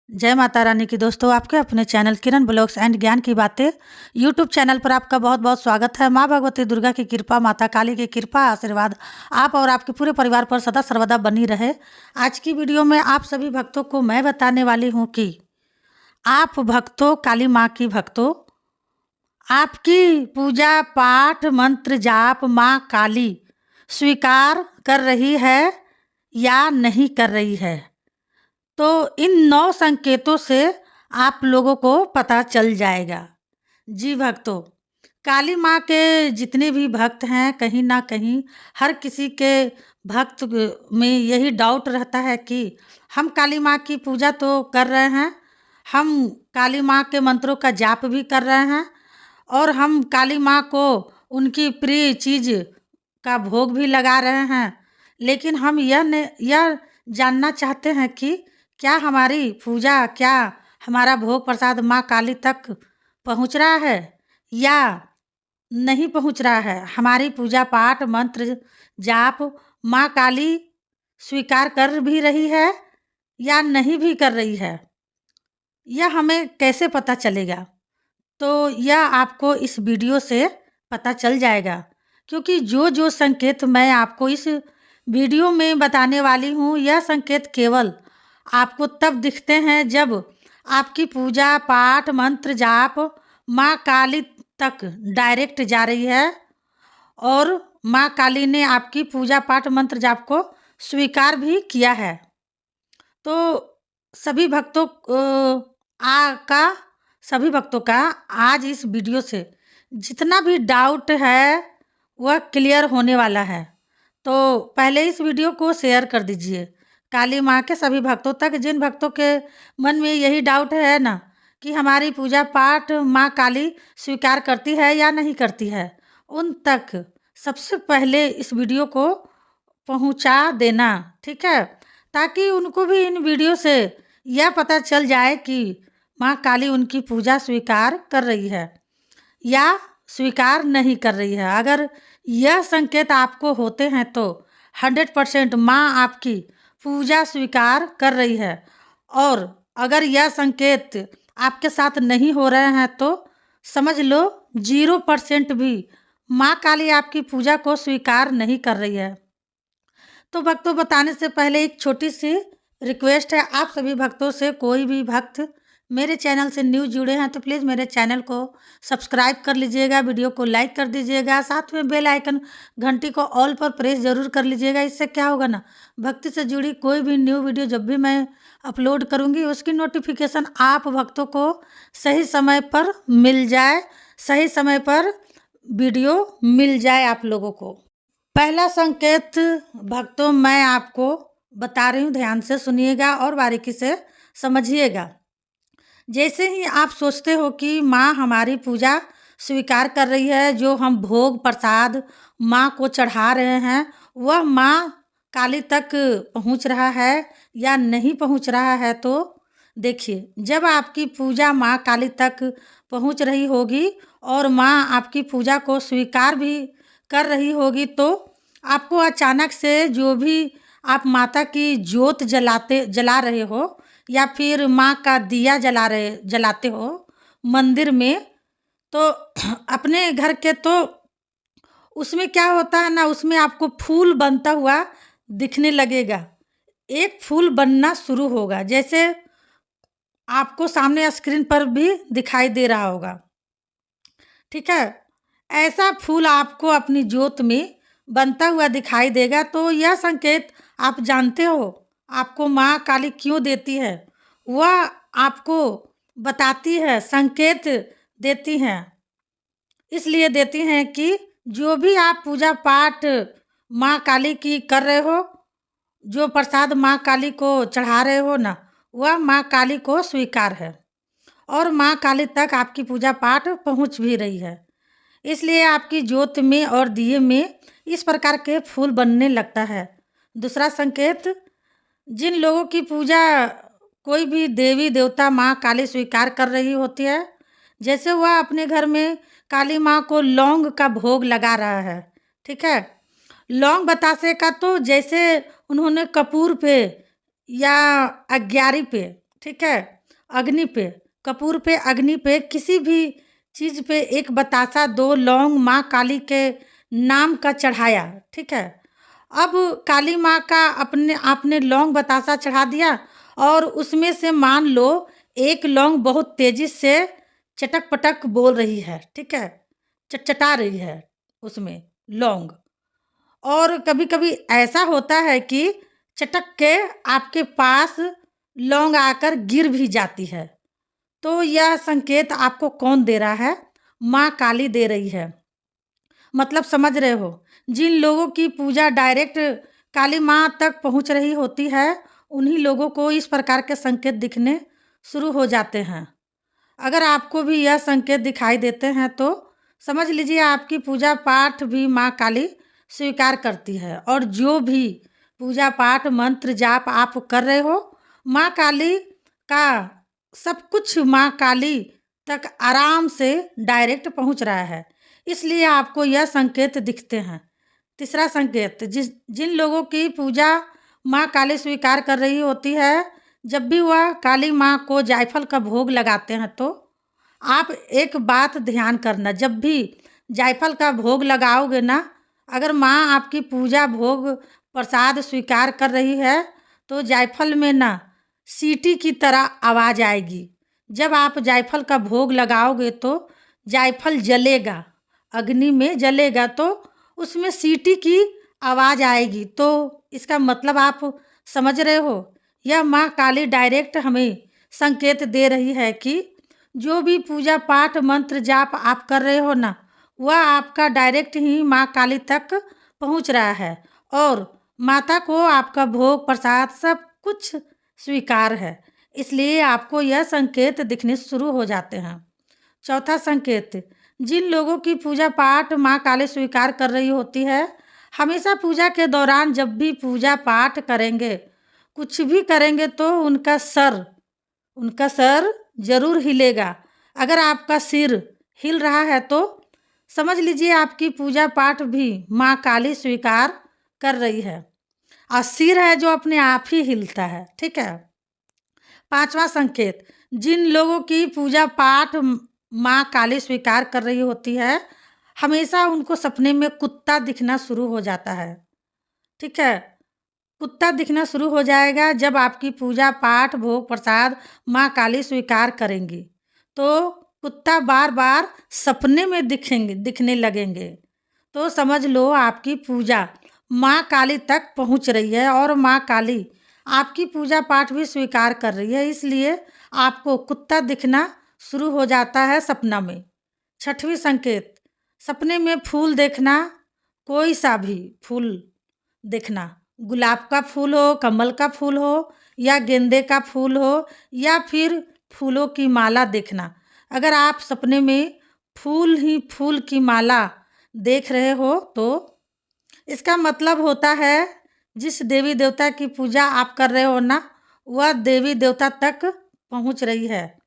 जय माता रानी की दोस्तों, आपके अपने चैनल किरण ब्लॉग्स एंड ज्ञान की बातें यूट्यूब चैनल पर आपका बहुत बहुत स्वागत है। माँ भगवती दुर्गा की कृपा, माता काली की कृपा, आशीर्वाद आप और आपके पूरे परिवार पर सदा सर्वदा बनी रहे। आज की वीडियो में आप सभी भक्तों को मैं बताने वाली हूँ कि आप भक्तों, काली माँ की भक्तों, आपकी पूजा पाठ मंत्र जाप माँ काली स्वीकार कर रही है या नहीं कर रही है। तो इन 9 संकेतों से आप लोगों को पता चल जाएगा। जी भक्तों, काली माँ के जितने भी भक्त हैं, कहीं ना कहीं हर किसी के भक्त में यही डाउट रहता है कि हम काली माँ की पूजा तो कर रहे हैं, हम काली माँ के मंत्रों का जाप भी कर रहे हैं और हम काली माँ को उनकी प्रिय चीज़ का भोग भी लगा रहे हैं, लेकिन हम यह जानना चाहते हैं कि क्या हमारी पूजा, क्या हमारा भोग प्रसाद माँ काली तक पहुँच रहा है या नहीं पहुँच रहा है। हमारी पूजा पाठ मंत्र जाप माँ काली स्वीकार कर भी रही है या नहीं भी कर रही है, यह हमें कैसे पता चलेगा। तो यह आपको इस वीडियो से पता चल जाएगा, क्योंकि जो जो संकेत मैं आपको इस वीडियो में बताने वाली हूँ, यह संकेत केवल आपको तब दिखते हैं जब आपकी पूजा पाठ मंत्र जाप माँ काली तक डायरेक्ट जा रही है और माँ काली ने आपकी पूजा पाठ मंत्र जाप को स्वीकार भी किया है। तो सभी भक्तों का सभी भक्तों का आज इस वीडियो से जितना भी डाउट है वह क्लियर होने वाला है। तो पहले इस वीडियो को शेयर कर दीजिए काली माँ के सभी भक्तों तक। जिन भक्तों के मन में यही डाउट है ना कि हमारी पूजा पाठ माँ काली स्वीकार करती है या नहीं करती है, उन तक सबसे पहले इस वीडियो को पहुँचा देना, ठीक है, ताकि उनको भी इन वीडियो से यह पता चल जाए कि माँ काली उनकी पूजा स्वीकार कर रही है या स्वीकार नहीं कर रही है। अगर यह संकेत आपको होते हैं तो 100% माँ आपकी पूजा स्वीकार कर रही है, और अगर यह संकेत आपके साथ नहीं हो रहे हैं तो समझ लो 0% भी माँ काली आपकी पूजा को स्वीकार नहीं कर रही है। तो भक्तों, बताने से पहले एक छोटी सी रिक्वेस्ट है आप सभी भक्तों से। कोई भी भक्त मेरे चैनल से न्यू जुड़े हैं तो प्लीज़ मेरे चैनल को सब्सक्राइब कर लीजिएगा, वीडियो को लाइक कर दीजिएगा, साथ में बेल आइकन घंटी को ऑल पर प्रेस ज़रूर कर लीजिएगा। इससे क्या होगा ना, भक्ति से जुड़ी कोई भी न्यू वीडियो जब भी मैं अपलोड करूँगी उसकी नोटिफिकेशन आप भक्तों को सही समय पर मिल जाए, सही समय पर वीडियो मिल जाए आप लोगों को। पहला संकेत भक्तों मैं आपको बता रही हूँ, ध्यान से सुनिएगा और बारीकी से समझिएगा। जैसे ही आप सोचते हो कि माँ हमारी पूजा स्वीकार कर रही है, जो हम भोग प्रसाद माँ को चढ़ा रहे हैं वह माँ काली तक पहुँच रहा है या नहीं पहुँच रहा है, तो देखिए जब आपकी पूजा माँ काली तक पहुँच रही होगी और माँ आपकी पूजा को स्वीकार भी कर रही होगी, तो आपको अचानक से जो भी आप माता की जोत जला रहे हो या फिर माँ का दिया जलाते हो मंदिर में, तो अपने घर के, तो उसमें क्या होता है ना, उसमें आपको फूल बनता हुआ दिखने लगेगा। एक फूल बनना शुरू होगा, जैसे आपको सामने स्क्रीन पर भी दिखाई दे रहा होगा, ठीक है। ऐसा फूल आपको अपनी जोत में बनता हुआ दिखाई देगा। तो यह संकेत आप जानते हो आपको माँ काली क्यों देती है, वह आपको बताती है, संकेत देती हैं। इसलिए देती हैं कि जो भी आप पूजा पाठ माँ काली की कर रहे हो, जो प्रसाद माँ काली को चढ़ा रहे हो ना, वह माँ काली को स्वीकार है और माँ काली तक आपकी पूजा पाठ पहुँच भी रही है। इसलिए आपकी जोत में और दिए में इस प्रकार के फूल बनने लगता है। दूसरा संकेत, जिन लोगों की पूजा कोई भी देवी देवता माँ काली स्वीकार कर रही होती है, जैसे वह अपने घर में काली माँ को लौंग का भोग लगा रहा है, ठीक है, लौंग बतासे का, तो जैसे उन्होंने कपूर पे या अग्यारी पे, ठीक है। अग्नि पे, कपूर पे, अग्नि पे, किसी भी चीज़ पे एक बतासा, 2 लौंग माँ काली के नाम का चढ़ाया। ठीक है। अब काली माँ का अपने आपने लौंग बतासा चढ़ा दिया और उसमें से मान लो एक लौंग बहुत तेजी से चटक पटक बोल रही है। ठीक है, चटचटा रही है उसमें लौंग। और कभी कभी ऐसा होता है कि चटक के आपके पास लौंग आकर गिर भी जाती है। तो यह संकेत आपको कौन दे रहा है? माँ काली दे रही है। मतलब समझ रहे हो? जिन लोगों की पूजा डायरेक्ट काली माँ तक पहुँच रही होती है, उन्हीं लोगों को इस प्रकार के संकेत दिखने शुरू हो जाते हैं। अगर आपको भी यह संकेत दिखाई देते हैं तो समझ लीजिए आपकी पूजा पाठ भी माँ काली स्वीकार करती है। और जो भी पूजा पाठ मंत्र जाप आप कर रहे हो, माँ काली का सब कुछ माँ काली तक आराम से डायरेक्ट पहुँच रहा है, इसलिए आपको यह संकेत दिखते हैं। तीसरा संकेत, जिन लोगों की पूजा माँ काली स्वीकार कर रही होती है, जब भी वह काली माँ को जायफल का भोग लगाते हैं तो आप एक बात ध्यान करना, जब भी जायफल का भोग लगाओगे ना, अगर माँ आपकी पूजा भोग प्रसाद स्वीकार कर रही है तो जायफल में ना सीटी की तरह आवाज़ आएगी। जब आप जायफल का भोग लगाओगे तो जायफल जलेगा, अग्नि में जलेगा, तो उसमें सीटी की आवाज़ आएगी। तो इसका मतलब आप समझ रहे हो? यह माँ काली डायरेक्ट हमें संकेत दे रही है कि जो भी पूजा पाठ मंत्र जाप आप कर रहे हो ना, वह आपका डायरेक्ट ही माँ काली तक पहुँच रहा है और माता को आपका भोग प्रसाद सब कुछ स्वीकार है। इसलिए आपको यह संकेत दिखने शुरू हो जाते हैं। चौथा संकेत, जिन लोगों की पूजा पाठ माँ काली स्वीकार कर रही होती है, हमेशा पूजा के दौरान जब भी पूजा पाठ करेंगे, कुछ भी करेंगे, तो उनका सर जरूर हिलेगा। अगर आपका सिर हिल रहा है तो समझ लीजिए आपकी पूजा पाठ भी माँ काली स्वीकार कर रही है। और सिर है जो अपने आप ही हिलता है। ठीक है। पांचवा संकेत, जिन लोगों की पूजा पाठ माँ काली स्वीकार कर रही होती है, हमेशा उनको सपने में कुत्ता दिखना शुरू हो जाता है। ठीक है, कुत्ता दिखना शुरू हो जाएगा जब आपकी पूजा पाठ भोग प्रसाद माँ काली स्वीकार करेंगी, तो कुत्ता बार बार सपने में दिखने लगेंगे। तो समझ लो आपकी पूजा माँ काली तक पहुँच रही है और माँ काली आपकी पूजा पाठ भी स्वीकार कर रही है, इसलिए आपको कुत्ता दिखना शुरू हो जाता है सपना में। छठवीं संकेत, सपने में फूल देखना, कोई सा भी फूल देखना, गुलाब का फूल हो, कमल का फूल हो, या गेंदे का फूल हो, या फिर फूलों की माला देखना। अगर आप सपने में फूल ही फूल की माला देख रहे हो तो इसका मतलब होता है जिस देवी देवता की पूजा आप कर रहे हो ना, वह देवी देवता तक पहुंच रही है।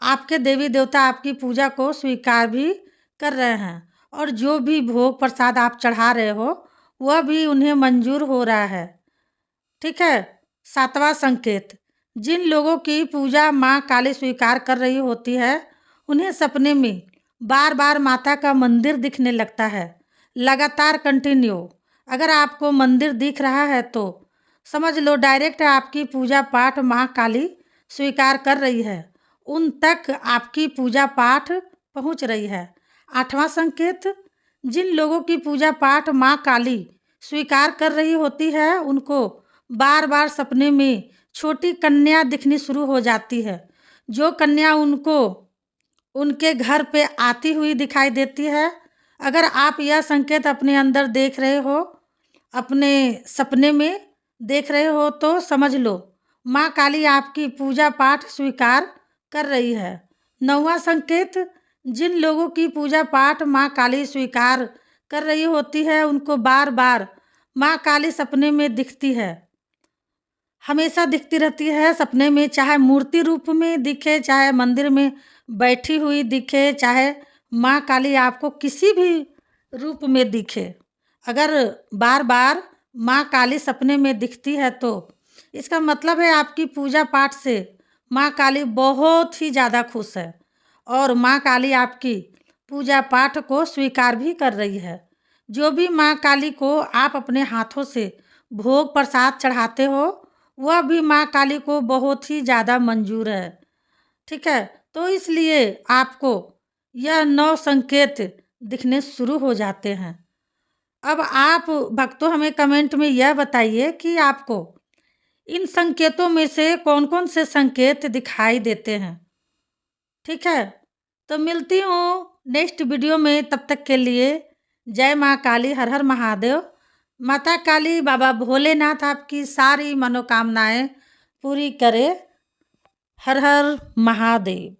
आपके देवी देवता आपकी पूजा को स्वीकार भी कर रहे हैं और जो भी भोग प्रसाद आप चढ़ा रहे हो वह भी उन्हें मंजूर हो रहा है। ठीक है। सातवां संकेत, जिन लोगों की पूजा माँ काली स्वीकार कर रही होती है, उन्हें सपने में बार बार माता का मंदिर दिखने लगता है, लगातार कंटिन्यू। अगर आपको मंदिर दिख रहा है तो समझ लो डायरेक्ट आपकी पूजा पाठ माँ काली स्वीकार कर रही है, उन तक आपकी पूजा पाठ पहुँच रही है। आठवां संकेत, जिन लोगों की पूजा पाठ माँ काली स्वीकार कर रही होती है, उनको बार बार सपने में छोटी कन्या दिखनी शुरू हो जाती है, जो कन्या उनको उनके घर पे आती हुई दिखाई देती है। अगर आप यह संकेत अपने अंदर देख रहे हो, अपने सपने में देख रहे हो, तो समझ लो माँ काली आपकी पूजा पाठ स्वीकार कर रही है। नौवां संकेत, जिन लोगों की पूजा पाठ माँ काली स्वीकार कर रही होती है, उनको बार बार माँ काली सपने में दिखती है, हमेशा दिखती रहती है सपने में, चाहे मूर्ति रूप में दिखे, चाहे मंदिर में बैठी हुई दिखे, चाहे माँ काली आपको किसी भी रूप में दिखे। अगर बार बार माँ काली सपने में दिखती है तो इसका मतलब है आपकी पूजा पाठ से माँ काली बहुत ही ज़्यादा खुश है और माँ काली आपकी पूजा पाठ को स्वीकार भी कर रही है। जो भी माँ काली को आप अपने हाथों से भोग प्रसाद चढ़ाते हो वह भी माँ काली को बहुत ही ज़्यादा मंजूर है। ठीक है, तो इसलिए आपको यह 9 संकेत दिखने शुरू हो जाते हैं। अब आप भक्तों हमें कमेंट में यह बताइए कि आपको इन संकेतों में से कौन-कौन से संकेत दिखाई देते हैं। ठीक है, तो मिलती हूँ नेक्स्ट वीडियो में, तब तक के लिए जय माँ काली, हर हर महादेव। माता काली, बाबा भोलेनाथ आपकी सारी मनोकामनाएं पूरी करे। हर हर महादेव।